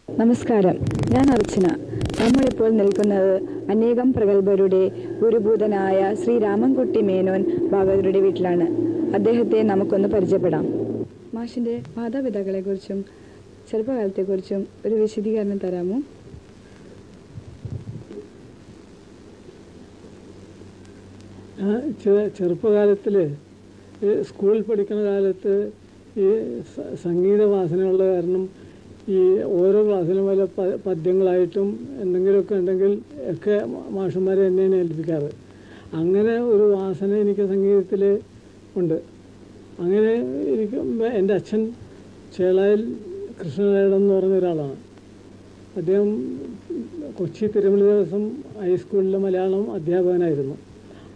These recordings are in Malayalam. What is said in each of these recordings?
നമസ്കാരം, ഞാൻ അർച്ചന. നമ്മളിപ്പോൾ നിൽക്കുന്നത് അനേകം പ്രഗത്ഭരുടെ ഗുരുഭൂതനായ ശ്രീ രാമൻകുട്ടി മേനോൻ ഭാഗവതരുടെ വീട്ടിലാണ്. അദ്ദേഹത്തെ നമുക്കൊന്ന് പരിചയപ്പെടാം. മാഷിൻ്റെ മാതാപിതാക്കളെക്കുറിച്ചും ചെറുപ്പകാലത്തെക്കുറിച്ചും ഒരു വിശദീകരണം തരാമോ? ചെറുപ്പകാലത്തിൽ സ്കൂളിൽ പഠിക്കുന്ന കാലത്ത് ഈ സംഗീത വാസനയുള്ള കാരണം ഈ ഓരോ ക്ലാസ്സിലും വല്ല പദ്യങ്ങളായിട്ടും എന്തെങ്കിലുമൊക്കെ ഉണ്ടെങ്കിൽ ഒക്കെ മാഷന്മാരെ എന്നെയാണ് ഏൽപ്പിക്കാറ്. അങ്ങനെ ഒരു വാസന എനിക്ക് സംഗീതത്തിൽ ഉണ്ട്. അങ്ങനെ ഇരിക്കുമ്പോൾ എൻ്റെ അച്ഛൻ ചേളായിൽ കൃഷ്ണനായടൻ എന്ന് പറഞ്ഞ ഒരാളാണ്. അദ്ദേഹം കൊച്ചി തിരുമല ദേവസ്വം ഹൈസ്കൂളിലെ മലയാളം അധ്യാപകനായിരുന്നു.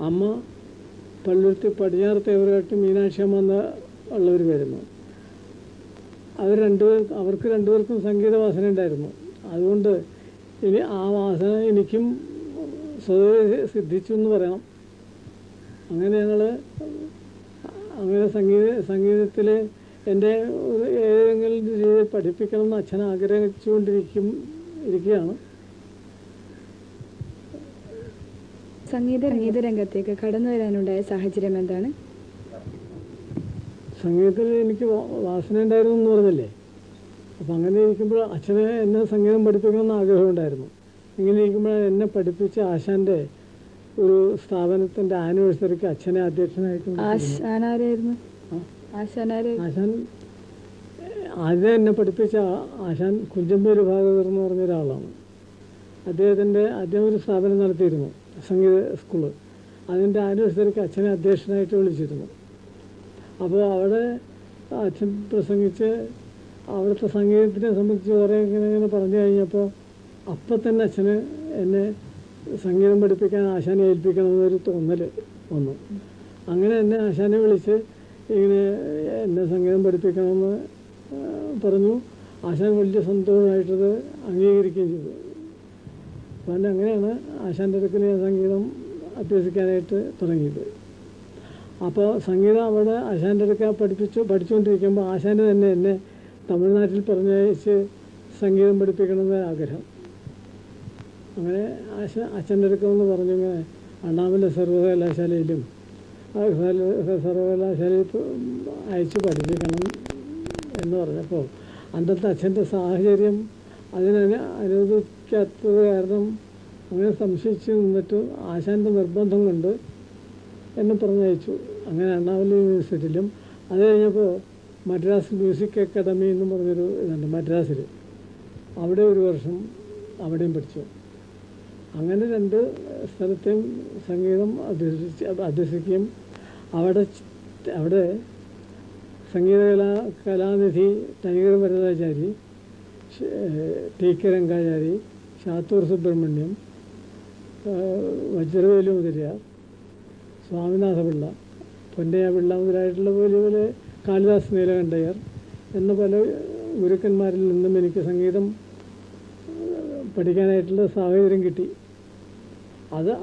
അമ്മ പള്ളുരുത്തി പടിഞ്ഞാറ് തേവരായിട്ട് മീനാക്ഷി അമ്മ എന്ന ഉള്ളവർ വരുന്നു. അവർക്ക് രണ്ടുപേർക്കും സംഗീത വാസന ഉണ്ടായിരുന്നു. അതുകൊണ്ട് ഇനി ആ വാസന എനിക്കും സ്വതവേ സിദ്ധിച്ചു എന്ന് പറയണം. അങ്ങനെ അങ്ങനെ സംഗീതത്തിൽ എൻ്റെ ഏതെങ്കിലും രീതിയിൽ പഠിപ്പിക്കണം എന്ന് അച്ഛൻ ആഗ്രഹിച്ചുകൊണ്ടിരിക്കുകയാണ്. സംഗീത രംഗത്തേക്ക് കടന്നു വരാനുണ്ടായ സാഹചര്യം എന്താണ്? സംഗീതത്തിൽ എനിക്ക് വാസന ഉണ്ടായിരുന്നു എന്ന് പറഞ്ഞല്ലേ. അപ്പം അങ്ങനെ ഇരിക്കുമ്പോൾ അച്ഛനെ എന്നെ സംഗീതം പഠിപ്പിക്കണമെന്ന് ആഗ്രഹമുണ്ടായിരുന്നു. ഇങ്ങനെ ഇരിക്കുമ്പോൾ എന്നെ പഠിപ്പിച്ച ആശാൻ്റെ ഒരു സ്ഥാപനത്തിൻ്റെ ആനിവേഴ്സറിക്ക് അച്ഛനെ അധ്യക്ഷനായിട്ട് ആശാൻ ആദ്യം എന്നെ പഠിപ്പിച്ച ആശാൻ കുഞ്ചമ്പേര് ഭാഗവതർ എന്ന് പറഞ്ഞ ഒരാളാണ്. അദ്ദേഹം ഒരു സ്ഥാപനം നടത്തിയിരുന്നു, സംഗീത സ്കൂള്. അതിൻ്റെ ആനിവേഴ്സറിക്ക് അച്ഛനെ അധ്യക്ഷനായിട്ട് വിളിച്ചിരുന്നു. അപ്പോൾ അവിടെ അച്ഛൻ പ്രസംഗിച്ച് അവിടുത്തെ സംഗീതത്തിനെ സംബന്ധിച്ച് കുറേ ഇങ്ങനെ പറഞ്ഞു കഴിഞ്ഞപ്പോൾ അപ്പം തന്നെ അച്ഛന് എന്നെ സംഗീതം പഠിപ്പിക്കാൻ ആശാനെ ഏൽപ്പിക്കണമെന്നൊരു തോന്നൽ വന്നു. അങ്ങനെ എന്നെ ആശാനെ വിളിച്ച് ഇങ്ങനെ എന്നെ സംഗീതം പഠിപ്പിക്കണമെന്ന് പറഞ്ഞു. ആശാൻ വലിയ സന്തോഷമായിട്ടത് അംഗീകരിക്കുകയും ചെയ്തു. അപ്പം അങ്ങനെയാണ് ആശാൻ്റെ അടുക്കൽ ഞാൻ സംഗീതം അഭ്യസിക്കാനായിട്ട് തുടങ്ങിയത്. അപ്പോൾ സംഗീതം അവിടെ ആശാൻ്റെ അടുക്ക പഠിച്ചുകൊണ്ടിരിക്കുമ്പോൾ ആശാന് തന്നെ എന്നെ തമിഴ്നാട്ടിൽ പറഞ്ഞയച്ച് സംഗീതം പഠിപ്പിക്കണമെന്ന് ആഗ്രഹം. അങ്ങനെ അച്ഛൻ്റെ അടുക്കമെന്ന് പറഞ്ഞു ഇങ്ങനെ അണ്ണാമല സർവകലാശാലയിലും സർവകലാശാലയിൽ അയച്ച് പഠിപ്പിക്കണം എന്ന് പറഞ്ഞപ്പോൾ അന്നത്തെ അച്ഛൻ്റെ സാഹചര്യം അനുവദിക്കാത്തത് കാരണം അങ്ങനെ സംശയിച്ച് നിന്നിട്ട് ആശാൻ്റെ നിർബന്ധം കൊണ്ട് എന്നെ പറഞ്ഞയച്ചു. അങ്ങനെ അണ്ണാമല യൂണിവേഴ്സിറ്റിയിലും അത് കഴിഞ്ഞപ്പോൾ മദ്രാസ് മ്യൂസിക് അക്കാദമി എന്ന് പറഞ്ഞൊരു ഇതുണ്ട് മദ്രാസിൽ, അവിടെ ഒരു വർഷം അവിടെയും പഠിച്ചു. അങ്ങനെ 2 സ്ഥലത്തെയും സംഗീതം അഭ്യസിക്കുകയും അവിടെ കലാനിധി ടൈഗർ വരദാചാരി, ടി കെ രംഗാചാരി, ശാത്തൂർ സുബ്രഹ്മണ്യം, വജ്രവേലു മുതലിയാർ, സ്വാമിനാഥ പിള്ള, പൊന്നയ്യ പിള്ള മുതലായിട്ടുള്ള പോലെ കാളിദാസ് നീലകണ്ഠയ്യർ എന്ന പല ഗുരുക്കന്മാരിൽ നിന്നും എനിക്ക് സംഗീതം പഠിക്കാനായിട്ടുള്ള സാഹചര്യം കിട്ടി.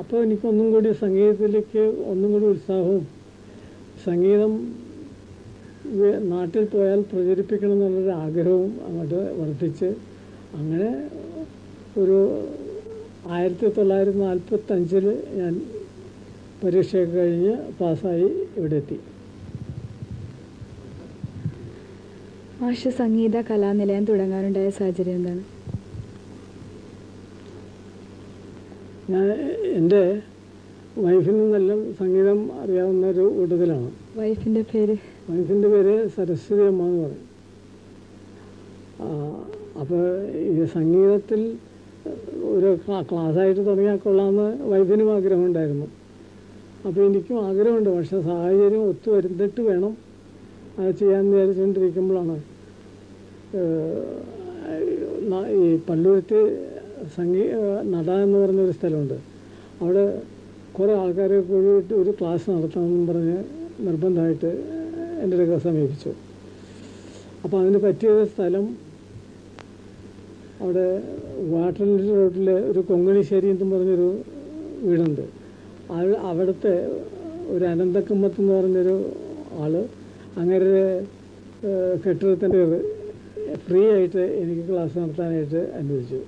അപ്പോൾ എനിക്കൊന്നും കൂടി സംഗീതത്തിലേക്ക് ഒന്നും കൂടി ഉത്സാഹവും സംഗീതം നാട്ടിൽ പോയാൽ പ്രചരിപ്പിക്കണം എന്നുള്ളൊരു ആഗ്രഹവും അങ്ങോട്ട് വർദ്ധിച്ച് അങ്ങനെ ഒരു 1945 ഞാൻ പരീക്ഷയൊക്കെ കഴിഞ്ഞ് പാസ്സായി ഇവിടെ എത്തി. മാഷ് സംഗീത കലാനിലയം തുടങ്ങാനുണ്ടായ സാഹചര്യം എന്താണ്? എൻ്റെ വൈഫിൽ നിന്നെല്ലാം സംഗീതം അറിയാവുന്ന ഒരു കൂട്ടത്തിലാണ്. വൈഫിൻ്റെ പേര് സരസ്വതി അമ്മ എന്ന് പറയും. അപ്പോൾ ഈ സംഗീതത്തിൽ ഒരു ക്ലാസ്സായിട്ട് തുടങ്ങിയാൽ കൊള്ളാമെന്ന് വൈഫിനും ആഗ്രഹമുണ്ടായിരുന്നു. അപ്പോൾ എനിക്കും ആഗ്രഹമുണ്ട്. പക്ഷേ സാഹചര്യം ഒത്തു വരുന്നിട്ട് വേണം അത് ചെയ്യാൻ വിചാരിച്ചുകൊണ്ടിരിക്കുമ്പോഴാണ് ഈ പള്ളുരുത്തി നട എന്ന് പറഞ്ഞൊരു സ്ഥലമുണ്ട്. അവിടെ കുറേ ആൾക്കാരെ കൂടിയിട്ട് ഒരു ക്ലാസ് നടത്തണമെന്ന് പറഞ്ഞ് നിർബന്ധമായിട്ട് എൻ്റെ അടുക്ക സമീപിച്ചു. അപ്പോൾ അതിന് പറ്റിയ സ്ഥലം അവിടെ വാട്ടർലി റോഡിൽ ഒരു കൊങ്ങണിശ്ശേരി എന്നും പറഞ്ഞൊരു വീടുണ്ട്. അവിടുത്തെ ഒരു അനന്തക്കമ്മത്ത് എന്ന് പറഞ്ഞൊരു ആൾ അങ്ങനെ കെട്ടിടത്തിൻ്റെ ഫ്രീ ആയിട്ട് എനിക്ക് ക്ലാസ് നടത്താനായിട്ട് അനുവദിച്ചു.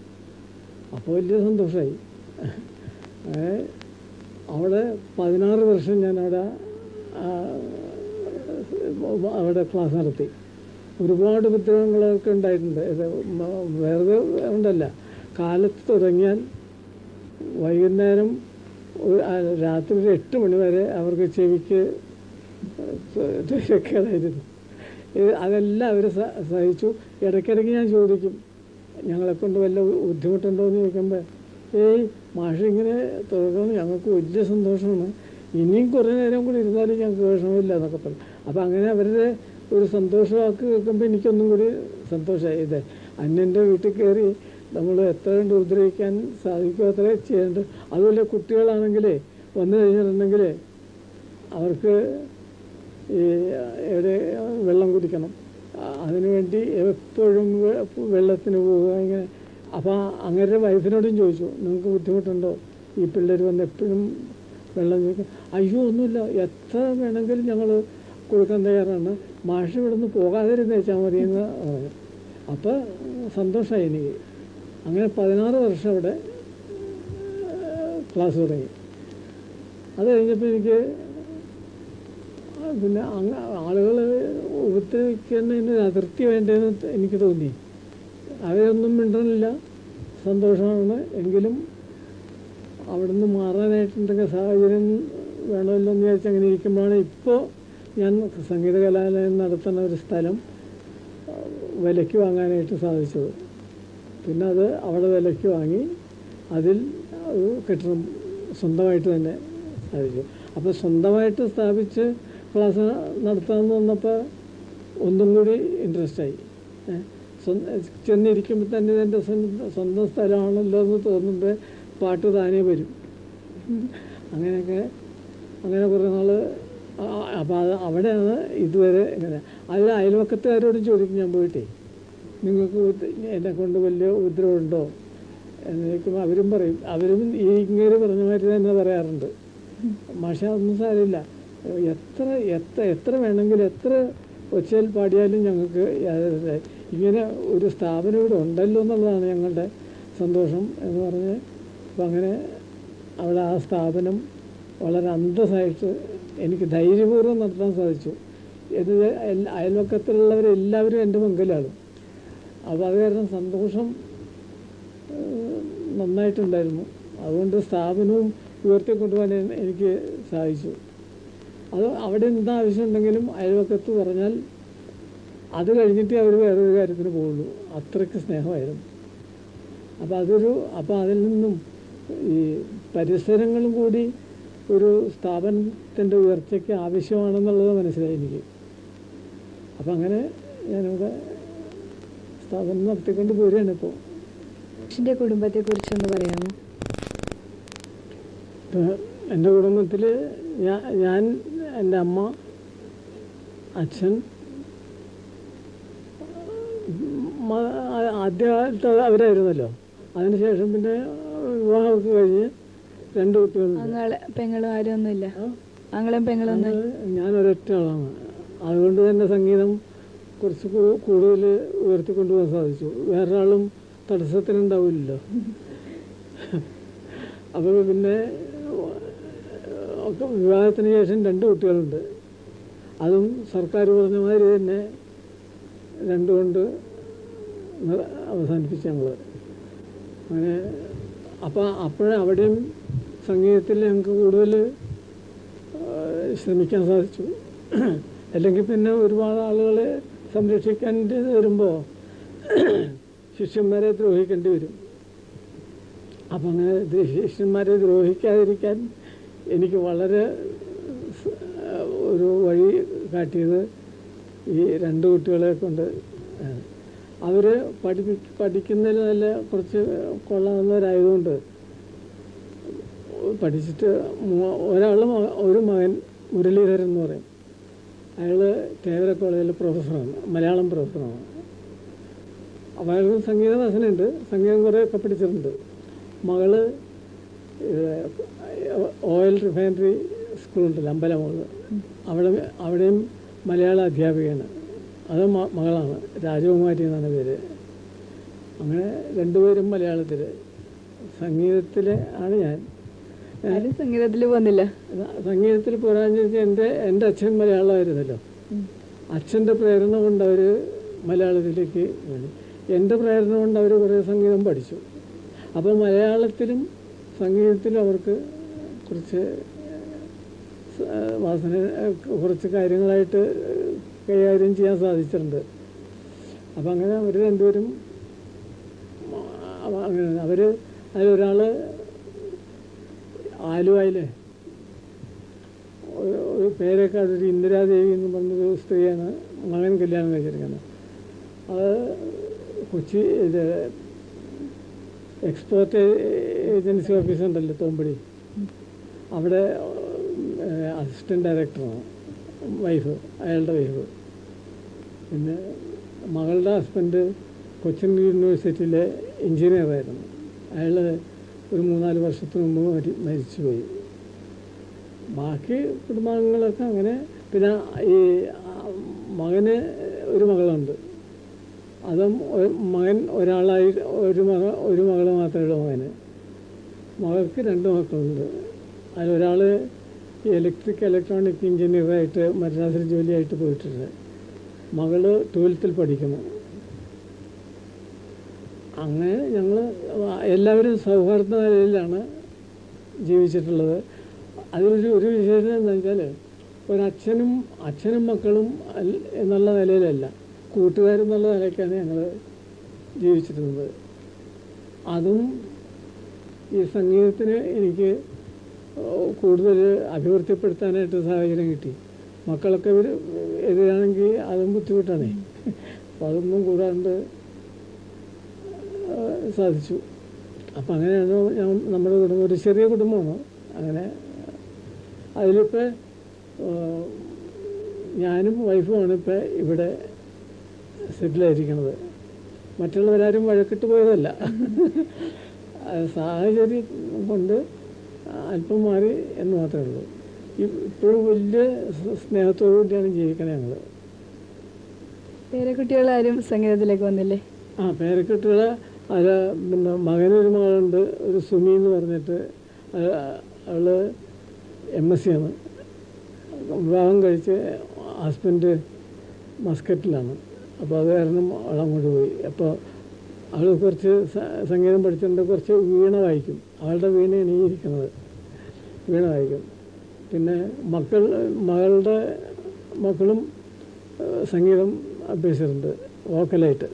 അപ്പോൾ വലിയ സന്തോഷമായി. അവിടെ 16 വർഷം ഞാൻ അവിടെ ക്ലാസ് നടത്തി. ഒരുപാട് പുസ്തകങ്ങളൊക്കെ ഉണ്ടായിട്ടുണ്ട്. ഇത് വെറുതെ ഉണ്ടല്ല, കാലത്ത് തുടങ്ങിയാൽ വൈകുന്നേരം രാത്രി 8 മണി വരെ അവർക്ക് ചെവിക്ക് കേടായിരുന്നു. അതെല്ലാം അവർ സഹിച്ചു. ഇടയ്ക്കിടയ്ക്ക് ഞാൻ ചോദിക്കും, ഞങ്ങളെക്കൊണ്ട് വല്ല ബുദ്ധിമുട്ടുണ്ടോ എന്ന് ചോദിക്കുമ്പോൾ, മാഷ് ഇങ്ങനെ തുറക്കുന്നത് ഞങ്ങൾക്ക് വലിയ സന്തോഷമാണ്, ഇനിയും കുറേ നേരം കൂടി ഇരുന്നാലും ഞങ്ങൾക്ക് വിഷമമില്ല എന്നൊക്കെ പറഞ്ഞു. അപ്പോൾ അങ്ങനെ അവരുടെ ഒരു സന്തോഷവാക്ക് കേൾക്കുമ്പോൾ എനിക്കൊന്നും കൂടി സന്തോഷമായി. ഇത് അന്യൻ്റെ വീട്ടിൽ കയറി നമ്മൾ എത്ര കണ്ട് ഉപദ്രവിക്കാൻ സാധിക്കുമോ അത്രേ ചെയ്യേണ്ടത്. അതുപോലെ കുട്ടികളാണെങ്കിൽ വന്നു കഴിഞ്ഞിട്ടുണ്ടെങ്കിൽ അവർക്ക് ഈ എവിടെ വെള്ളം കുടിക്കണം, അതിനുവേണ്ടി എപ്പോഴും വെള്ളത്തിന് പോവുക ഇങ്ങനെ. അപ്പോൾ അങ്ങനെ വൈഫിനോടും ചോദിച്ചു, നിങ്ങൾക്ക് ബുദ്ധിമുട്ടുണ്ടോ ഈ പിള്ളേർ വന്ന് എപ്പോഴും വെള്ളം ചോദിക്കും? അയ്യോ ഒന്നുമില്ല, എത്ര വേണമെങ്കിലും ഞങ്ങൾ കൊടുക്കാൻ തയ്യാറാണ്, മാഷ് ഇവിടെ നിന്ന് പോകാതിരുന്ന് വെച്ചാൽ മതി എന്ന് പറഞ്ഞു. അപ്പോൾ സന്തോഷമായി എനിക്ക്. അങ്ങനെ 16 വർഷം അവിടെ ക്ലാസ് തുടങ്ങി. അത് കഴിഞ്ഞപ്പോൾ എനിക്ക് പിന്നെ ആളുകൾ ഉപദ്രവിക്കുന്നതിന് അതിർത്തി വേണ്ടതെന്ന് എനിക്ക് തോന്നി. അവരൊന്നും മിണ്ടണില്ല, സന്തോഷമാണ്. എങ്കിലും അവിടെ നിന്ന് മാറാനായിട്ടുണ്ടെങ്കിൽ സാഹചര്യം വേണമല്ലോ എന്ന് വിചാരിച്ച് അങ്ങനെ ഇരിക്കുമ്പോഴാണ് ഇപ്പോൾ ഞാൻ സംഗീത കലാലയം നടത്തുന്ന ഒരു സ്ഥലം വിലയ്ക്ക് വാങ്ങാനായിട്ട് സാധിച്ചത്. പിന്നെ അത് അവിടെ വിലയ്ക്ക് വാങ്ങി അതിൽ ഒരു കെട്ടിടം സ്വന്തമായിട്ട് തന്നെ സാധിച്ചു. അപ്പോൾ സ്വന്തമായിട്ട് സ്ഥാപിച്ച് ക്ലാസ് നടത്താമെന്ന് വന്നപ്പോൾ ഒന്നും കൂടി ഇൻട്രസ്റ്റായി. ചെന്നിരിക്കുമ്പോൾ തന്നെ ഇതെൻ്റെ സ്വന്തം സ്ഥലമാണല്ലോ എന്ന് തോന്നുമ്പോൾ പാട്ട് താനേ വരും. അങ്ങനെയൊക്കെ അങ്ങനെ കുറേ നാൾ. അപ്പോൾ അവിടെയാണ് ഇതുവരെ ഇങ്ങനെ. അതിൽ അയൽവക്കത്തുകാരോടും ചോദിക്കും ഞാൻ പോയിട്ടേ, നിങ്ങൾക്ക് എന്നെ കൊണ്ട് വലിയ ഉപദ്രവമുണ്ടോ എന്ന് ചോദിക്കുമ്പോൾ അവരും പറയും, അവരും ഈ ഇങ്ങനെ പറഞ്ഞ മാതിരി തന്നെ പറയാറുണ്ട്, മാഷ ഒന്നും സാരമില്ല, എത്ര വേണമെങ്കിലും എത്ര ഒച്ചയിൽ പാടിയാലും ഞങ്ങൾക്ക് ഇങ്ങനെ ഒരു സ്ഥാപനം ഇവിടെ ഉണ്ടല്ലോ എന്നുള്ളതാണ് ഞങ്ങളുടെ സന്തോഷം എന്ന് പറഞ്ഞ്. അപ്പം അങ്ങനെ അവിടെ ആ സ്ഥാപനം വളരെ അന്തസ്സായിട്ട് എനിക്ക് ധൈര്യപൂർവ്വം നടത്താൻ സാധിച്ചു. ഇത് അയൽവക്കത്തിലുള്ളവരെല്ലാവരും എൻ്റെ പങ്കിലാണ്. അപ്പോൾ അത് കാരണം സന്തോഷം നന്നായിട്ടുണ്ടായിരുന്നു. അതുകൊണ്ട് സ്ഥാപനവും ഉയർത്തിക്കൊണ്ടുപോകാൻ എനിക്ക് സാധിച്ചു. അത് അവിടെ എന്താ ആവശ്യമുണ്ടെങ്കിലും അയൽവക്കത്ത് പറഞ്ഞാൽ അത് കഴിഞ്ഞിട്ട് അവർ വേറൊരു കാര്യത്തിന് പോകുള്ളൂ. അത്രയ്ക്ക് സ്നേഹമായിരുന്നു. അപ്പോൾ അതിൽ നിന്നും ഈ പരിസരങ്ങളും കൂടി ഒരു സ്ഥാപനത്തിൻ്റെ ഉയർച്ചയ്ക്ക് ആവശ്യമാണെന്നുള്ളത് മനസ്സിലായി എനിക്ക്. അപ്പം അങ്ങനെ ഞാനിവിടെ സ്ഥാപനം നടത്തിക്കൊണ്ട് പോരുകയാണ് ഇപ്പോൾ. മാഷിൻ്റെ കുടുംബത്തെക്കുറിച്ചൊന്ന് പറയാമോ? എൻ്റെ കുടുംബത്തിൽ ഞാൻ, എൻ്റെ അമ്മ, അച്ഛൻ, ആദ്യകാലത്ത് അവരായിരുന്നല്ലോ. അതിനുശേഷം പിന്നെ വിവാഹമൊക്കെ കഴിഞ്ഞ് 2 കുട്ടികളുണ്ട്. പെങ്ങളും ആരും ഒന്നുമില്ല? ആങ്ങളും പെങ്ങളൊന്നും? ഞാൻ ഒരൊറ്റ ആളാണ്. അതുകൊണ്ട് തന്നെ സംഗീതം കുറച്ച് കൂടുതൽ ഉയർത്തിക്കൊണ്ടുപോകാൻ സാധിച്ചു. വേറൊരാളും തടസ്സത്തിനുണ്ടാവില്ലല്ലോ. അപ്പോൾ പിന്നെ വിവാഹത്തിന് ശേഷം 2 കുട്ടികളുണ്ട്. അതും സർക്കാർ പറഞ്ഞ മാതിരി തന്നെ 2 കൊണ്ട് അവസാനിപ്പിച്ച് ഞങ്ങൾ. അങ്ങനെ അവിടെയും സംഗീതത്തിൽ ഞങ്ങൾക്ക് കൂടുതൽ ശ്രമിക്കാൻ സാധിച്ചു. അല്ലെങ്കിൽ പിന്നെ ഒരുപാട് ആളുകളെ സംരക്ഷിക്കേണ്ടി വരുമ്പോൾ ശിഷ്യന്മാരെ ദ്രോഹിക്കേണ്ടി വരും. അപ്പം അങ്ങനെ ശിഷ്യന്മാരെ ദ്രോഹിക്കാതിരിക്കാൻ എനിക്ക് വളരെ ഒരു വഴി കാട്ടിയത് ഈ 2 കുട്ടികളെ കൊണ്ട്. അവർ പഠിക്കുന്നതിൽ നല്ല കുറച്ച് കൊള്ളാവുന്നവരായതുകൊണ്ട് പഠിച്ചിട്ട് ഒരു മകൻ മുരളീധരൻ എന്ന് പറയും. അയാൾ തേവര കോളേജിലെ പ്രൊഫസറാണ്, മലയാളം പ്രൊഫസറാണ്. അപ്പോൾ അയാൾക്ക് സംഗീത വാസനയുണ്ട്, സംഗീതം കുറേയൊക്കെ പഠിച്ചിട്ടുണ്ട്. മകള് ഓയിൽ റിഫൈനറി സ്കൂളുണ്ടല്ലോ, അമ്പലമുകൾ, അവിടെയും മലയാള അധ്യാപികയാണ്. അത് മകളാണ്, രാജകുമാരി എന്നാണ് പേര്. അങ്ങനെ രണ്ടുപേരും മലയാളത്തിൽ. സംഗീതത്തിൽ ആണ് ഞാൻ. ആരും സംഗീതത്തിൽ പോകുന്നില്ല. സംഗീതത്തിൽ പോരാന്ന് വെച്ചാൽ എൻ്റെ അച്ഛൻ മലയാളമായിരുന്നല്ലോ. അച്ഛൻ്റെ പ്രേരണ കൊണ്ട് അവർ മലയാളത്തിലേക്ക് വേണ്ടി, എൻ്റെ പ്രേരണ കൊണ്ട് അവർ കുറേ സംഗീതം പഠിച്ചു. അപ്പോൾ മലയാളത്തിലും സംഗീതത്തിലും അവർക്ക് കുറച്ച് വാസന, കുറച്ച് കാര്യങ്ങളായിട്ട് കൈകാര്യം ചെയ്യാൻ സാധിച്ചിട്ടുണ്ട്. അപ്പം അങ്ങനെ അവർ രണ്ടുപേരും അങ്ങനെ അതിലൊരാൾ ആലുവയിലെ ഒരു പേരേക്കാട് ഒരു ഇന്ദിരാദേവി എന്ന് പറഞ്ഞൊരു സ്ത്രീയാണ് മകൻ കല്യാണം കഴിച്ചിരിക്കുന്നത്. അത് കൊച്ചി ഇത് എക്സ്പോർട്ട് ഏജൻസി ഓഫീസുണ്ടല്ലോ തോമ്പടി, അവിടെ അസിസ്റ്റൻ്റ് ഡയറക്ടറാണ് വൈഫ്, അയാളുടെ വൈഫ്. പിന്നെ മകളുടെ ഹസ്ബൻഡ് കൊച്ചിൻ യൂണിവേഴ്സിറ്റിയിലെ എഞ്ചിനീയറായിരുന്നു. അയാൾ ഒരു 3-4 വർഷത്തിന് മുമ്പ് മരിച്ചുപോയി. ബാക്കി കുടുംബാംഗങ്ങളൊക്കെ അങ്ങനെ. പിന്നെ ഈ മകന് ഒരു മകളുണ്ട്, അതും മകൻ ഒരാളായി, ഒരു മകൾ മാത്രമേ ഉള്ളൂ മകന്. മകൾക്ക് 2 മക്കളുണ്ട്. അതിലൊരാൾ ഇലക്ട്രോണിക് എഞ്ചിനീയറായിട്ട് മദ്രാസിൽ ജോലിയായിട്ട് പോയിട്ടുണ്ട്. മകള് 12th പഠിക്കുന്നു. അങ്ങനെ ഞങ്ങൾ എല്ലാവരും സൗഹാർദ്ദ നിലയിലാണ് ജീവിച്ചിട്ടുള്ളത്. അതിലൊരു വിശേഷം എന്താ വെച്ചാൽ, അച്ഛനും മക്കളും എന്നുള്ള നിലയിലല്ല, കൂട്ടുകാരെന്നുള്ള നിലയ്ക്കാണ് ഞങ്ങൾ ജീവിച്ചിരുന്നത്. അതും ഈ സംഗീതത്തിന് എനിക്ക് കൂടുതൽ അഭിവൃദ്ധിപ്പെടുത്താനായിട്ട് സാഹചര്യം കിട്ടി. മക്കളൊക്കെ എതിരാണെങ്കിൽ അതും ബുദ്ധിമുട്ടാണേ. അപ്പോൾ അതൊന്നും കൂടാണ്ട് സാധിച്ചു. അപ്പം അങ്ങനെയാണ് നമ്മുടെ കുടുംബം, ഒരു ചെറിയ കുടുംബമാണ്. അങ്ങനെ അതിലിപ്പോൾ ഞാനും വൈഫുമാണ് ഇപ്പോൾ ഇവിടെ സെറ്റിലായിരിക്കുന്നത്. മറ്റുള്ളവരാരും വഴക്കിട്ട് പോയതല്ല, സാഹചര്യം കൊണ്ട് അല്പം മാറി എന്ന് മാത്രമേ ഉള്ളൂ. ഇപ്പോഴും വലിയ സ്നേഹത്തോടു കൂടിയാണ് ജീവിക്കണേ ഞങ്ങൾ. പേരക്കുട്ടികളാരും സംഗീതത്തിലേക്ക് വന്നില്ലേ? പേരക്കുട്ടികൾ അതിൽ പിന്നെ മകനൊരു മകളുണ്ട്, ഒരു സുമി എന്ന് പറഞ്ഞിട്ട്. അവൾ MSc ആണ്. വിവാഹം കഴിച്ച് ഹസ്ബൻഡ് മസ്കറ്റിലാണ്. അപ്പോൾ അത് കാരണം അവൾ അങ്ങോട്ട് പോയി. അപ്പോൾ അവൾ കുറച്ച് സംഗീതം പഠിച്ചിട്ടുണ്ട്, കുറച്ച് വീണ വായിക്കും. അവളുടെ വീണയാണ് ഈ ഇരിക്കുന്നത്, വീണ വായിക്കും. പിന്നെ മകളുടെ മക്കളും സംഗീതം അഭ്യസിച്ചിട്ടുണ്ട് വോക്കലായിട്ട്.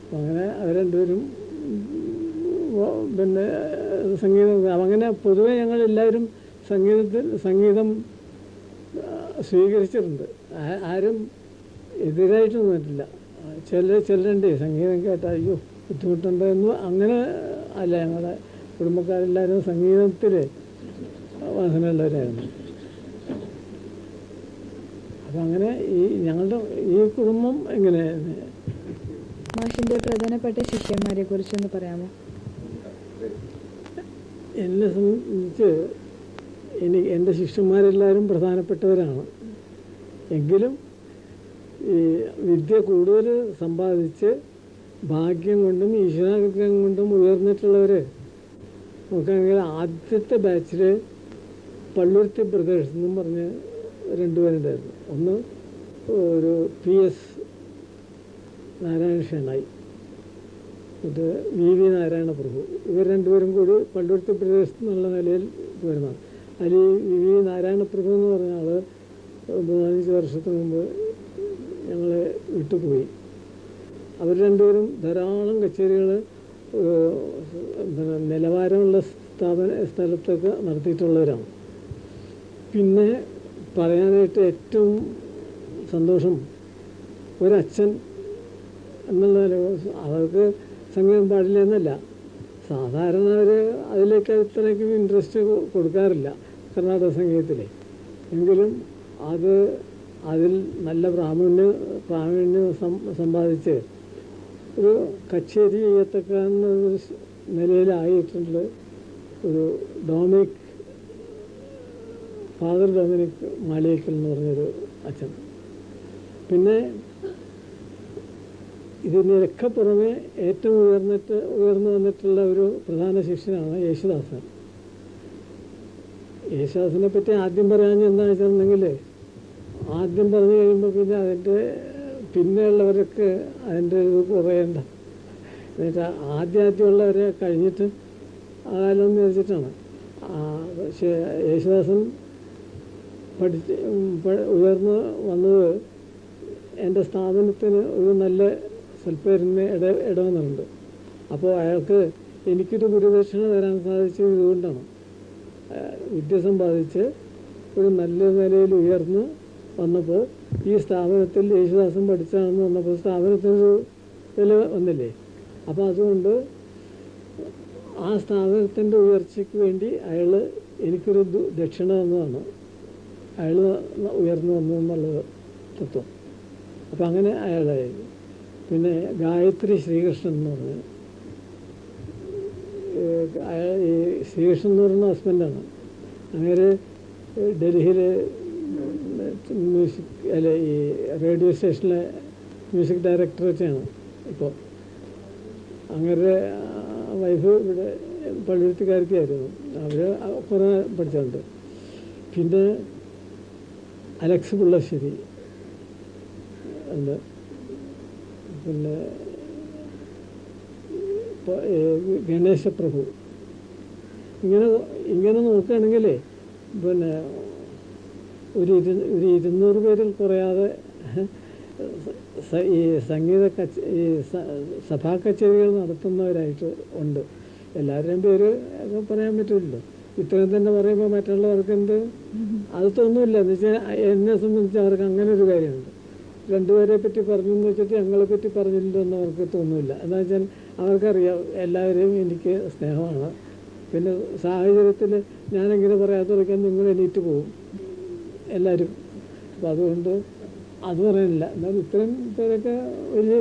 അപ്പം അങ്ങനെ അവർ രണ്ടുപേരും പിന്നെ സംഗീതം, അങ്ങനെ പൊതുവെ ഞങ്ങളെല്ലാവരും സംഗീതം സ്വീകരിച്ചിട്ടുണ്ട്. ആരും എതിരായിട്ട് നിന്നിട്ടില്ല. ചിലരുണ്ട് സംഗീതം കേട്ടാൽ അയ്യോ ബുദ്ധിമുട്ടുണ്ട് എന്ന്, അങ്ങനെ അല്ല. ഞങ്ങളുടെ കുടുംബക്കാരെല്ലാവരും സംഗീതത്തിൽ വാസനയുള്ളവരായിരുന്നു. അപ്പം അങ്ങനെ ഞങ്ങളുടെ ഈ കുടുംബം എങ്ങനെയായിരുന്നു. മാഷിൻ്റെ പ്രധാനപ്പെട്ട ശിഷ്യന്മാരെ കുറിച്ചൊന്ന് പറയാമോ? എന്നെ സംബന്ധിച്ച് എൻ്റെ ശിഷ്യന്മാരെല്ലാവരും പ്രധാനപ്പെട്ടവരാണ്. എങ്കിലും ഈ വിദ്യ കൂടുതൽ സമ്പാദിച്ച് ഭാഗ്യം കൊണ്ടും ഈശ്വരാനുഗ്രഹം കൊണ്ടും ഉയർന്നിട്ടുള്ളവർ നോക്കുകയാണെങ്കിൽ, ആദ്യത്തെ ബാച്ചിൽ പള്ളുരുത്തി ബ്രദേഴ്സ് എന്നും പറഞ്ഞ് 2 പേരുണ്ടായിരുന്നു. ഒന്ന് ഒരു PS നാരായണ ഷെണായി, ഇത് VV നാരായണ പ്രഭു. ഇവർ 2 പേരും കൂടി പള്ളുരുത്തി ബ്രദേഴ്സ് എന്നുള്ള നിലയിൽ വരുന്നതാണ്. അതിൽ VV നാരായണ പ്രഭു എന്ന് പറഞ്ഞ ആൾ 3-5 വർഷത്തിന് മുമ്പ് ഞങ്ങളെ വിട്ടുപോയി. അവർ 2 പേരും ധാരാളം കച്ചേരികൾ നിലവാരമുള്ള സ്ഥലത്തൊക്കെ നടത്തിയിട്ടുള്ളവരാണ്. പിന്നെ പറയാനായിട്ട് ഏറ്റവും സന്തോഷം, ഒരച്ഛൻ എന്നുള്ള അവർക്ക് സംഗീതം പാടില്ല എന്നല്ല, സാധാരണ അവർ അതിലേക്ക് അത്രയ്ക്കും ഇൻട്രസ്റ്റ് കൊടുക്കാറില്ല കർണാടക സംഗീതത്തിൽ. എങ്കിലും അതിൽ നല്ല പ്രാവീണ്യം സമ്പാദിച്ച് ഒരു കച്ചേരി ചെയ്യത്തക്കാന്നൊരു നിലയിലായിട്ടുണ്ട് ഒരു ഫാദർ ഡൊമിനിക് മാളിയേക്കൽ എന്ന് പറഞ്ഞൊരു അച്ഛൻ. പിന്നെ ഇതിനൊക്കെ പുറമെ ഏറ്റവും ഉയർന്നു വന്നിട്ടുള്ള ഒരു പ്രധാന ശിഷ്യനാണ് യേശുദാസൻ. യേശുദാസിനെ പറ്റി ആദ്യം പറയാൻ എന്താണെന്ന് വെച്ചിട്ടുണ്ടെങ്കിൽ, ആദ്യം പറഞ്ഞു കഴിയുമ്പോൾ പിന്നെ അതിൻ്റെ പിന്നെയുള്ളവരൊക്കെ അതിൻ്റെ ഇത് കുറയണ്ട. എന്നുവെച്ചാൽ ആദ്യമുള്ളവരെ കഴിഞ്ഞിട്ട് ആകാലം വെച്ചിട്ടാണ്. പക്ഷേ യേശുദാസൻ ഉയർന്നു വന്നത് എൻ്റെ സ്ഥാപനത്തിന് ഒരു നല്ല സൽപ്പേരിന് ഇടവന്നുണ്ട്. അപ്പോൾ അയാൾക്ക് എനിക്കൊരു ഗുരുദക്ഷിണ തരാൻ സാധിച്ചത് ഇതുകൊണ്ടാണ്. വിദ്യ സമ്പാദിച്ച് ഒരു നല്ല നിലയിൽ ഉയർന്ന് വന്നപ്പോൾ ഈ സ്ഥാപനത്തിൽ യേശുദാസൻ പഠിച്ചാണെന്ന് വന്നപ്പോൾ സ്ഥാപനത്തിനൊരു വില വന്നില്ലേ. അപ്പോൾ അതുകൊണ്ട് ആ സ്ഥാപനത്തിൻ്റെ ഉയർച്ചയ്ക്ക് വേണ്ടി അയാൾ എനിക്കൊരു ദക്ഷിണ തന്നതാണ്. അയാൾ ഉയർന്നു വന്നു എന്നുള്ളത് തത്വം. അപ്പം അങ്ങനെ അയാളായി. പിന്നെ ഗായത്രി ശ്രീകൃഷ്ണൻ എന്ന് പറഞ്ഞ്, ഈ ശ്രീകൃഷ്ണൻ എന്ന് പറയുന്ന ഹസ്ബൻഡാണ്. അങ്ങനെ ഡൽഹിയിൽ ഈ റേഡിയോ സ്റ്റേഷനിലെ മ്യൂസിക് ഡയറക്ടറൊക്കെയാണ് ഇപ്പോൾ. അങ്ങനെ വൈഫ് ഇവിടെ പള്ളുരുത്തിക്കാരത്തിയായിരുന്നു. അവർ കുറേ പഠിച്ചിട്ടുണ്ട്. പിന്നെ അലക്സ് പുള്ളശ്ശേരി ഉണ്ട്. പിന്നെ ഗണേശപ്രഭു. ഇങ്ങനെ നോക്കുകയാണെങ്കിൽ പിന്നെ ഒരു 200 പേരിൽ കുറയാതെ ഈ ഈ സഭാ കച്ചേരികൾ നടത്തുന്നവരായിട്ട് ഉണ്ട്. എല്ലാവരുടെയും പേര് പറയാൻ പറ്റില്ലല്ലോ. ഇത്രയും തന്നെ പറയുമ്പോൾ മറ്റുള്ളവർക്ക് എന്ത് അത് തോന്നുമില്ല. എന്ന് വെച്ചാൽ എന്നെ സംബന്ധിച്ച് അവർക്ക് അങ്ങനെ ഒരു കാര്യമുണ്ട്. 2 പേരെ പറ്റി പറഞ്ഞു എന്ന് വെച്ചിട്ട് ഞങ്ങളെ പറ്റി പറഞ്ഞില്ലല്ലോ എന്ന് അവർക്ക് തോന്നുമില്ല. എന്താ വെച്ചാൽ അവർക്കറിയാം എല്ലാവരെയും എനിക്ക് സ്നേഹമാണ്. പിന്നെ സാഹചര്യത്തിൽ ഞാനെങ്ങനെ പറയാതിരിക്കാൻ നിങ്ങൾ എണീറ്റ് പോകും എല്ലാവരും. അപ്പം അതുകൊണ്ട് അത് പറയുന്നില്ല. എന്നാൽ ഇത്രയും പേരൊക്കെ വലിയ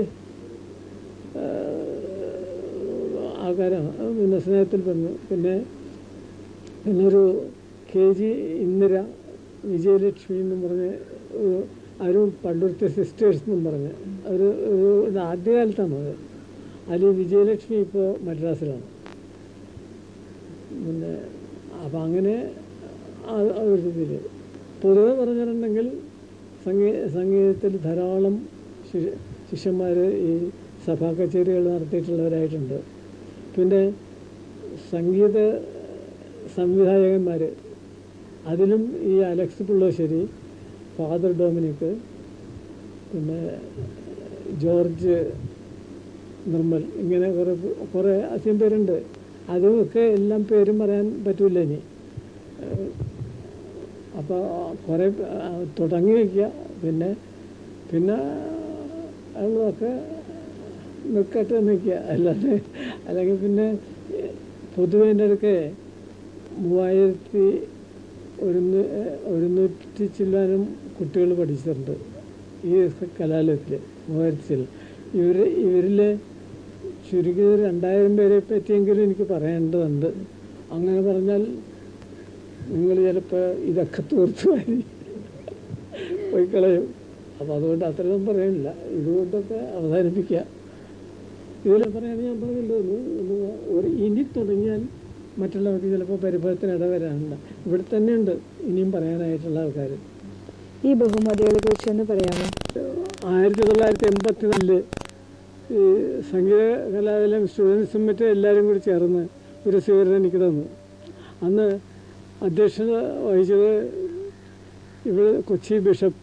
ആൾക്കാരാണ്. പിന്നെ സ്നേഹത്തിൽ പറഞ്ഞു. പിന്നൊരു KG ഇന്ദിര, വിജയലക്ഷ്മി എന്നും പറഞ്ഞ് അവരും പള്ളുരുത്തി സിസ്റ്റേഴ്സ് എന്നും പറഞ്ഞ് ഒരു ആദ്യകാലത്താണ് അത്. അതിൽ വിജയലക്ഷ്മി ഇപ്പോൾ മദ്രാസിലാണ്. പിന്നെ അപ്പം അങ്ങനെ ഇതിൽ പൊതുവെ പറഞ്ഞിട്ടുണ്ടെങ്കിൽ സംഗീതത്തിൽ ധാരാളം ശിഷ്യന്മാർ ഈ സഭാ കച്ചേരികൾ നടത്തിയിട്ടുള്ളവരായിട്ടുണ്ട്. പിന്നെ സംഗീത സംവിധായകന്മാർ, അതിലും ഈ അലക്സ് പുള്ളശ്ശേരി, ഫാദർ ഡൊമിനിക്, പിന്നെ ജോർജ് നിർമ്മൽ, ഇങ്ങനെ കുറേ അധികം പേരുണ്ട്. അതുമൊക്കെ എല്ലാം പേരും പറയാൻ പറ്റില്ല ഇനി. അപ്പോൾ കുറേ തുടങ്ങി വയ്ക്കുക. പിന്നെ അതൊക്കെ നിൽക്കട്ടെ നിൽക്കുക. അല്ലെങ്കിൽ പിന്നെ പൊതുവെ എൻ്റെ അടുക്കെ 3100 ചില്ലാനും കുട്ടികൾ പഠിച്ചിട്ടുണ്ട് ഈ കലാലയത്തിൽ. 3000 ചില്ല. ഇവരിൽ ചുരുങ്ങിയത് 2000 പേരെ പറ്റിയെങ്കിലും എനിക്ക് പറയേണ്ടതുണ്ട്. അങ്ങനെ പറഞ്ഞാൽ നിങ്ങൾ ചിലപ്പോൾ ഇതൊക്കെ തീർത്തു പോയി കളയും. അപ്പോൾ അതുകൊണ്ട് അത്രയൊന്നും പറയുന്നില്ല. ഇതുകൊണ്ടൊക്കെ അവസാനിപ്പിക്കുക. ഇതിൽ പറയുകയാണെങ്കിൽ ഞാൻ പറഞ്ഞില്ലോ, ഇനി തുടങ്ങിയാൽ മറ്റുള്ളവർക്ക് ചിലപ്പോൾ പരിഭവത്തിന് ഇടവരാനുണ്ട്. ഇവിടെ തന്നെയുണ്ട് ഇനിയും പറയാനായിട്ടുള്ള ആൾക്കാർ. ഈ ബഹുമതികളെ കുറിച്ചൊന്ന് പറയാമോ? 1984 ഈ സംഗീത കലാലയം സ്റ്റുഡൻസും മറ്റും എല്ലാവരും കൂടി ചേർന്ന് ഒരു സ്വീകരണം എനിക്ക് തന്നു. അന്ന് അധ്യക്ഷത വഹിച്ചത് ഇവിടെ കൊച്ചി ബിഷപ്പ്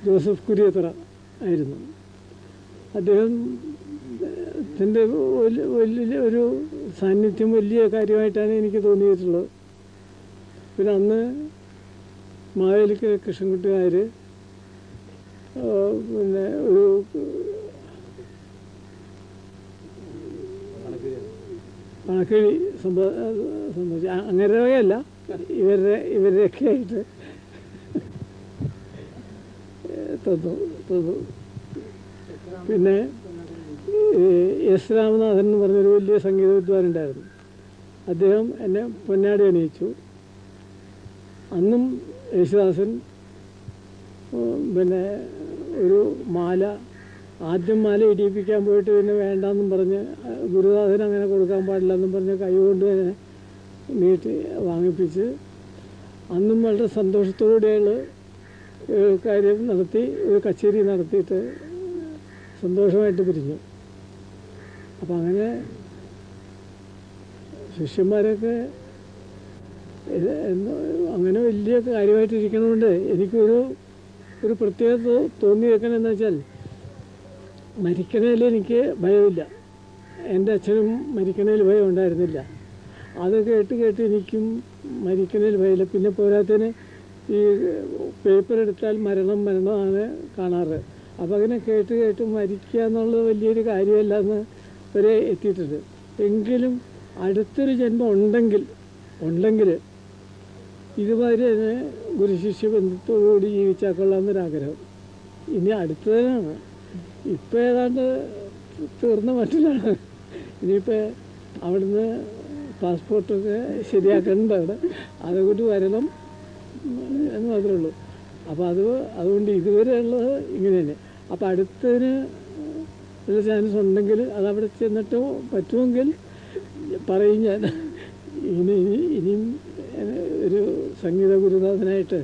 ജോസഫ് കുര്യത്തറ ആയിരുന്നു. അദ്ദേഹത്തിൻ്റെ വലിയ ഒരു സാന്നിധ്യം വലിയ കാര്യമായിട്ടാണ് എനിക്ക് തോന്നിയിട്ടുള്ളത്. പിന്നെ അന്ന് മാവേലിക്കര കൃഷ്ണൻകുട്ടി നായർ, പിന്നെ ഒരു പണക്കിഴി സംഭവിച്ചു. അങ്ങനെ വകയല്ല, ഇവരുടെയൊക്കെ ആയിട്ട് തന്നു. പിന്നെ എസ് രാമനാഥൻ എന്ന് പറഞ്ഞൊരു വലിയ സംഗീത വിദ്വാനുണ്ടായിരുന്നു. അദ്ദേഹം എന്നെ പൊന്നാടി അണിയിച്ചു. അന്നും യേശുദാസൻ പിന്നെ ഒരു മാല, ആദ്യം മാല ഇടിയിപ്പിക്കാൻ പോയിട്ട് പിന്നെ വേണ്ടെന്നും പറഞ്ഞ് ഗുരുദാസന് അങ്ങനെ കൊടുക്കാൻ പാടില്ല എന്നും പറഞ്ഞ് കൈകൊണ്ട് തന്നെ നീട്ടി വാങ്ങിപ്പിച്ച് അന്നും വളരെ സന്തോഷത്തോടെയുള്ള കാര്യം നടത്തി, ഒരു കച്ചേരി നടത്തിയിട്ട് സന്തോഷമായിട്ട് പിരിഞ്ഞു. അപ്പം അങ്ങനെ ശിഷ്യന്മാരൊക്കെ അങ്ങനെ വലിയ കാര്യമായിട്ടിരിക്കണതുകൊണ്ട് എനിക്കൊരു പ്രത്യേകത തോന്നി വെക്കണമെന്ന് വെച്ചാൽ, മരിക്കണതിൽ എനിക്ക് ഭയമില്ല. എൻ്റെ അച്ഛനും മരിക്കണതിൽ ഭയം ഉണ്ടായിരുന്നില്ല. അത് കേട്ട് എനിക്കും മരിക്കണതിൽ ഭയമില്ല. പിന്നെ പോരാത്തതിന് ഈ പേപ്പർ എടുത്താൽ മരണമാണ് കാണാറ്. അപ്പം അങ്ങനെ കേട്ട് മരിക്കുക എന്നുള്ളത് വലിയൊരു കാര്യമല്ല എന്ന് വരെ എത്തിയിട്ടുണ്ട്. എങ്കിലും അടുത്തൊരു ജന്മം ഉണ്ടെങ്കിൽ ഇതുമാതിരി തന്നെ ഗുരുശിഷ്യ ബന്ധത്തോടുകൂടി ജീവിച്ചാൽ കൊള്ളാമെന്നൊരാഗ്രഹം ഇനി അടുത്തതിനാണ്. ഇപ്പം ഏതാണ്ട് തീർന്ന മട്ടിലാണ്. ഇനിയിപ്പോൾ അവിടുന്ന് പാസ്പോർട്ടൊക്കെ ശരിയാക്കുന്നുണ്ട് അവിടെ, അതുകൊണ്ട് വരണം എന്ന് മാത്രമേ ഉള്ളൂ. അപ്പോൾ അതുകൊണ്ട് ഇതുവരെ ഉള്ളത് ഇങ്ങനെ തന്നെ. അപ്പോൾ അടുത്തതിന് ഉള്ള ചാൻസ് ഉണ്ടെങ്കിൽ അതവിടെ ചെന്നിട്ടോ പറ്റുമെങ്കിൽ പറയും ഞാൻ. ഇനിയും ഒരു സംഗീത ഗുരുനാഥനായിട്ട്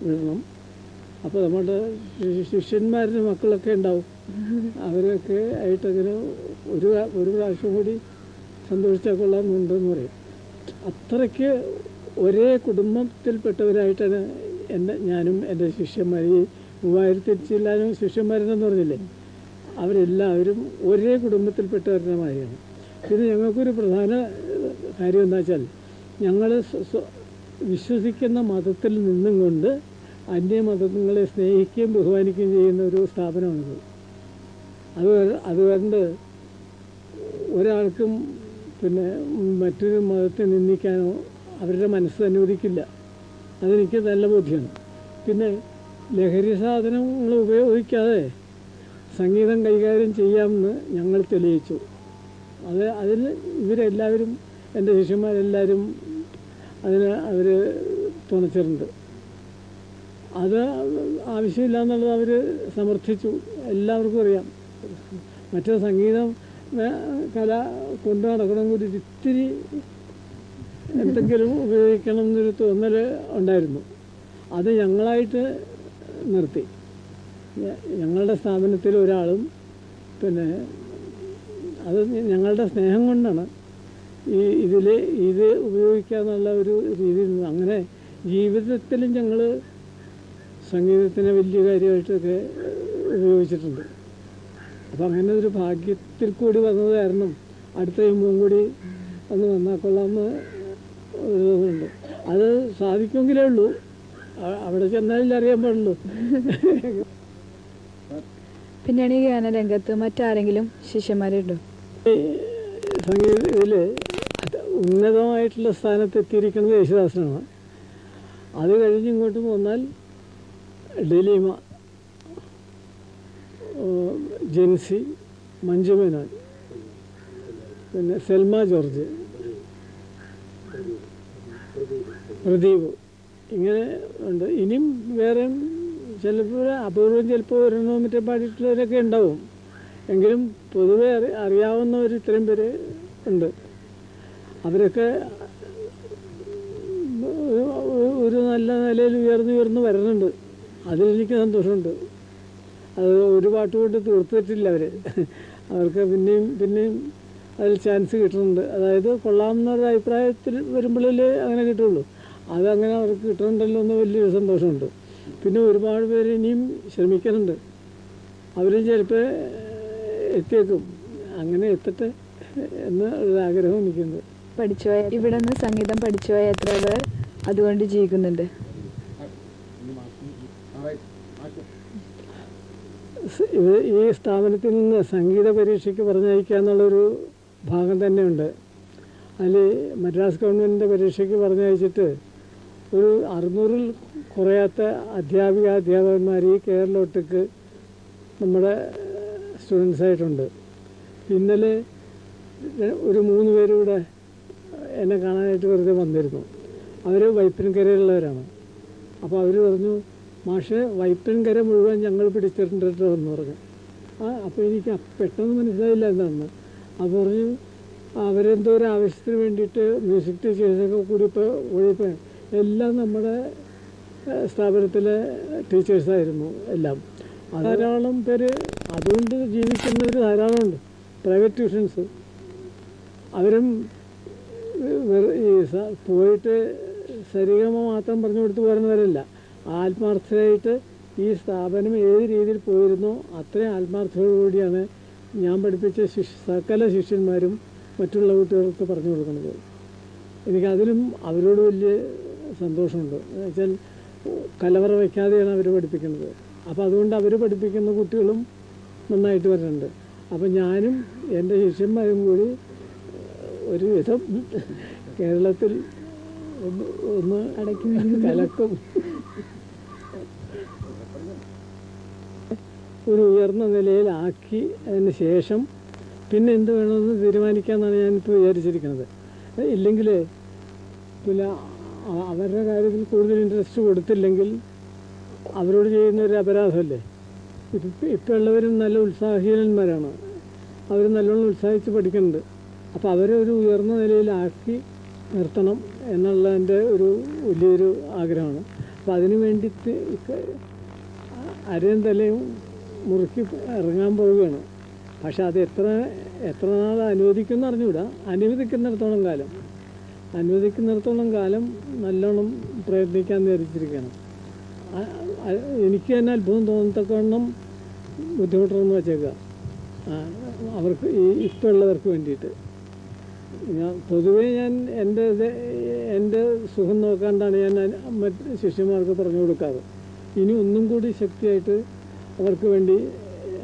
വിടണം. അപ്പോൾ നമ്മുടെ ശിഷ്യന്മാരുടെ മക്കളൊക്കെ ഉണ്ടാവും, അവരൊക്കെ ആയിട്ടങ്ങനെ ഒരു പ്രാവശ്യം കൂടി സന്തോഷിച്ചാൽ കൊള്ളാമെന്നുണ്ടെന്ന് പറയും. അത്രയ്ക്ക് ഒരേ കുടുംബത്തിൽപ്പെട്ടവരായിട്ടാണ് ഞാനും എൻ്റെ ശിഷ്യന്മാർ, ഈ 3000 ചില്ലാനും ശിഷ്യന്മാരെന്ന് പറഞ്ഞില്ലേ, അവരെല്ലാവരും ഒരേ കുടുംബത്തിൽപ്പെട്ടവരുടെ മാതിരിയാണ്. പിന്നെ ഞങ്ങൾക്കൊരു പ്രധാന കാര്യം എന്താ വെച്ചാൽ, ഞങ്ങൾ വിശ്വസിക്കുന്ന മതത്തിൽ നിന്നും കൊണ്ട് അന്യമതങ്ങളെ സ്നേഹിക്കുകയും ബഹുമാനിക്കുകയും ചെയ്യുന്ന ഒരു സ്ഥാപനമാണിത്. അതുകൊണ്ട് ഒരാൾക്കും പിന്നെ മറ്റൊരു മതത്തെ നിന്ദിക്കാനോ അവരുടെ മനസ്സ് അനുവദിക്കില്ല. അതെനിക്ക് നല്ല ബോധ്യമാണ്. പിന്നെ ലഹരി സാധനങ്ങൾ ഉപയോഗിക്കാതെ സംഗീതം കൈകാര്യം ചെയ്യാമെന്ന് ഞങ്ങൾ തെളിയിച്ചു. അതിന് ഇവരെല്ലാവരും, എൻ്റെ ശിഷ്യന്മാരെല്ലാവരും അവർ തുണച്ചിട്ടുണ്ട്. അത് ആവശ്യമില്ല എന്നുള്ളത് അവർ സമർത്ഥിച്ചു. എല്ലാവർക്കും അറിയാം, മറ്റേ സംഗീതം കല കൊണ്ടു നടക്കണമെങ്കിൽ ഇത്തിരി എന്തെങ്കിലും ഉപയോഗിക്കണം എന്നൊരു തോന്നൽ ഉണ്ടായിരുന്നു. അത് ഞങ്ങളായിട്ട് നിർത്തി. ഞങ്ങളുടെ സ്ഥാപനത്തിൽ ഒരാളും പിന്നെ അത് ഞങ്ങളുടെ സ്നേഹം കൊണ്ടാണ് ഇത് ഉപയോഗിക്കുക എന്നുള്ള ഒരു രീതിയിൽ നിന്ന്. അങ്ങനെ ജീവിതത്തിലും ഞങ്ങൾ സംഗീതത്തിനെ വലിയ കാര്യമായിട്ടൊക്കെ ഉപയോഗിച്ചിട്ടുണ്ട്. അപ്പം അങ്ങനെ ഒരു ഭാഗ്യത്തിൽ കൂടി വന്നത് കാരണം അടുത്ത ജന്മവും കൂടി ഒന്ന് വന്നാൽ കൊള്ളാമെന്ന് ഒരു തോന്നുന്നുണ്ട്. അത് സാധിക്കുമെങ്കിലേ ഉള്ളൂ, അവിടെ ചെന്നാലും അറിയാൻ പാടുള്ളൂ. പിന്നണി ഗാന രംഗത്ത് മറ്റാരെങ്കിലും ശിഷ്യന്മാരുണ്ടോ? സംഗീതത്തിൽ ഉന്നതമായിട്ടുള്ള സ്ഥാനത്തെത്തിയിരിക്കുന്നത് യേശുദാസനാണ്. അത് കഴിഞ്ഞ് ഇങ്ങോട്ട് പോന്നാൽ ഡെലീമ, ജെൻസി, മഞ്ജു മേനോൻ, പിന്നെ സെൽമ ജോർജ്, പ്രദീപ്, ഇങ്ങനെ ഉണ്ട്. ഇനിയും വേറെ ചിലപ്പോൾ അപൂർവം ചിലപ്പോൾ ഒരെണ്ണോ മറ്റേ പാടിയിട്ടുള്ളവരൊക്കെ ഉണ്ടാവും. എങ്കിലും പൊതുവെ അറിയാവുന്നവർ ഇത്രയും പേര് ഉണ്ട്. അവരൊക്കെ ഒരു നല്ല നിലയിൽ ഉയർന്നു വരുന്നുണ്ട്. അതിലെനിക്ക് സന്തോഷമുണ്ട്. അത് ഒരു പാട്ട് കൊണ്ട് തീർത്തിട്ടില്ല അവർക്ക് പിന്നെയും അതിൽ ചാൻസ് കിട്ടുന്നുണ്ട്. അതായത് കൊള്ളാമെന്നൊരു അഭിപ്രായത്തിൽ വരുമ്പോഴല്ലേ അങ്ങനെ കിട്ടുള്ളൂ. അതങ്ങനെ അവർക്ക് കിട്ടുന്നുണ്ടല്ലോ എന്ന് വലിയൊരു സന്തോഷമുണ്ട്. പിന്നെ ഒരുപാട് പേര് ഇനിയും ശ്രമിക്കുന്നുണ്ട്. അവരും ചിലപ്പോൾ എത്തിയേക്കും. അങ്ങനെ എത്തട്ടെ എന്ന ഒരാഗ്രഹം എനിക്കുണ്ട്. ഇവിടെ നിന്ന് സംഗീതം പഠിച്ചുപോയ എത്ര പേർ അതുകൊണ്ട് ജീവിക്കുന്നുണ്ട്? ഈ സ്ഥാപനത്തിൽ നിന്ന് സംഗീത പരീക്ഷയ്ക്ക് പറഞ്ഞയക്കുക എന്നുള്ളൊരു ഭാഗം തന്നെയുണ്ട്. അതിൽ മദ്രാസ് ഗവൺമെൻറ്റിൻ്റെ പരീക്ഷയ്ക്ക് പറഞ്ഞയച്ചിട്ട് ഒരു 600-ൽ കുറയാത്ത അധ്യാപകന്മാർ ഈ കേരളോട്ടേക്ക് നമ്മുടെ സ്റ്റുഡൻസായിട്ടുണ്ട്. ഇന്നലെ ഒരു 3 പേരൂടെ എന്നെ കാണാനായിട്ട് വെറുതെ വന്നിരുന്നു. അവർ വൈപ്പിൻകരയിലുള്ളവരാണ്. അപ്പോൾ അവർ പറഞ്ഞു, മാഷ് വൈപ്പൻകര മുഴുവൻ ഞങ്ങൾ പിടിച്ചിട്ടുണ്ട് എന്ന് പറഞ്ഞു. അപ്പോൾ എനിക്ക് പെട്ടെന്ന് മനസ്സിലായില്ല എന്താണെന്ന്. അപ്പോൾ പറഞ്ഞു അവരെന്തോ ഒരു ആവശ്യത്തിന് വേണ്ടിയിട്ട് മ്യൂസിക് ടീച്ചേഴ്സൊക്കെ കൂടിയപ്പോൾ എല്ലാം നമ്മുടെ സ്ഥാപനത്തിലെ ടീച്ചേഴ്സായിരുന്നു എല്ലാം. ധാരാളം പേര് അതുകൊണ്ട് ജീവിക്കുന്നവർ ധാരാളമുണ്ട്. പ്രൈവറ്റ് ട്യൂഷൻസ് അവരും ഈ പോയിട്ട് സരിഗമ മാത്രം പറഞ്ഞു കൊടുത്ത് പോരുന്നവരല്ല. ആത്മാർത്ഥമായിട്ട് ഈ സ്ഥാപനം ഏത് രീതിയിൽ പോയിരുന്നോ അത്രയും ആത്മാർത്ഥതയോടുകൂടിയാണ് ഞാൻ പഠിപ്പിച്ച സകല ശിഷ്യന്മാരും മറ്റുള്ള കുട്ടികൾക്ക് പറഞ്ഞു കൊടുക്കുന്നത്. എനിക്കതിലും അവരോട് വലിയ സന്തോഷമുണ്ട്. എന്നുവെച്ചാൽ കലവറ വയ്ക്കാതെയാണ് അവർ പഠിപ്പിക്കുന്നത്. അപ്പോൾ അതുകൊണ്ട് അവർ പഠിപ്പിക്കുന്ന കുട്ടികളും നന്നായിട്ട് വരുന്നുണ്ട്. അപ്പം ഞാനും എൻ്റെ ശിഷ്യന്മാരും കൂടി ഒരുവിധം കേരളത്തിൽ ഒന്ന് കലക്കും. ഒരു ഉയർന്ന നിലയിലാക്കി അതിന് ശേഷം പിന്നെ എന്ത് വേണമെന്ന് തീരുമാനിക്കാമെന്നാണ് ഞാനിപ്പോൾ വിചാരിച്ചിരിക്കുന്നത്. ഇല്ലെങ്കിൽ പിന്നെ അവരുടെ കാര്യത്തിൽ കൂടുതൽ ഇൻട്രസ്റ്റ് കൊടുത്തില്ലെങ്കിൽ അവരോട് ചെയ്യുന്നൊരു അപരാധമല്ലേ. ഇപ്പോൾ ഉള്ളവരും നല്ല ഉത്സാഹീനന്മാരാണ്. അവർ നല്ലോണം ഉത്സാഹിച്ച് പഠിക്കുന്നുണ്ട്. അപ്പോൾ അവരെ ഒരു ഉയർന്ന നിലയിലാക്കി നിർത്തണം എന്നുള്ളതിൻ്റെ ഒരു വലിയൊരു ആഗ്രഹമാണ്. അപ്പോൾ അതിനു വേണ്ടിയിട്ട് അരയും തലയും മുറുക്കി ഇറങ്ങാൻ പോവുകയാണ്. പക്ഷെ അത് എത്ര നാൾ അനുവദിക്കുമെന്ന് അറിഞ്ഞുകൂടാ. അനുവദിക്കുന്നിടത്തോളം കാലം നല്ലോണം പ്രയത്നിക്കാൻ വിചാരിച്ചിരിക്കുകയാണ്. എനിക്ക് തന്നെ അത്ഭുതം തോന്നത്തക്കവണ്ണം ബുദ്ധിമുട്ടണമെന്ന് വെച്ചേക്കുക അവർക്ക് ഇപ്പോൾ ഉള്ളവർക്ക് വേണ്ടിയിട്ട്. പൊതുവേ ഞാൻ എൻ്റെ സുഖം നോക്കാണ്ടാണ് ഞാൻ മറ്റ് ശിഷ്യന്മാർക്ക് പറഞ്ഞു കൊടുക്കാറ്. ഇനി ഒന്നും കൂടി ശക്തിയായിട്ട് അവർക്ക് വേണ്ടി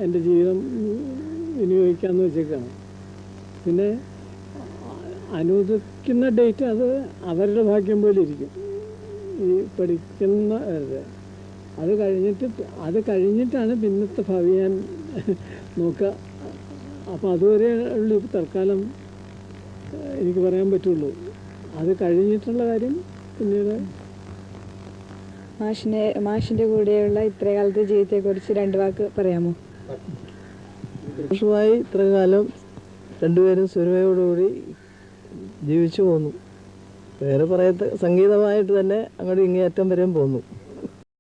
എൻ്റെ ജീവിതം വിനിയോഗിക്കാമെന്ന് വെച്ചേക്കാണ്. പിന്നെ അനുവദിക്കുന്ന ഡേറ്റ് അത് അവരുടെ ഭാഗ്യം പോലെ ഇരിക്കും. ഈ പഠിക്കുന്നവരുടെ അത് കഴിഞ്ഞിട്ടാണ് പിന്നത്തെ ഭാവി ഞാൻ നോക്കുക. അപ്പോൾ അതുവരെ ഉള്ളൂ തൽക്കാലം എനിക്ക് പറയാൻ പറ്റുള്ളൂ. അത് കഴിഞ്ഞിട്ടുള്ള കാര്യം പിന്നീട്. മാഷിൻ്റെ കൂടെയുള്ള ഇത്രകാലത്തെ ജീവിതത്തെക്കുറിച്ച് 2 വാക്ക് പറയാമോ? വർഷമായി ഇത്ര കാലം രണ്ടുപേരും സ്വരമയോടുകൂടി ജീവിച്ചു പോന്നു. വേറെ പറയത്ത സംഗീതമായിട്ട് തന്നെ അങ്ങോട്ട് ഇങ്ങേയറ്റം വരെയും പോന്നു.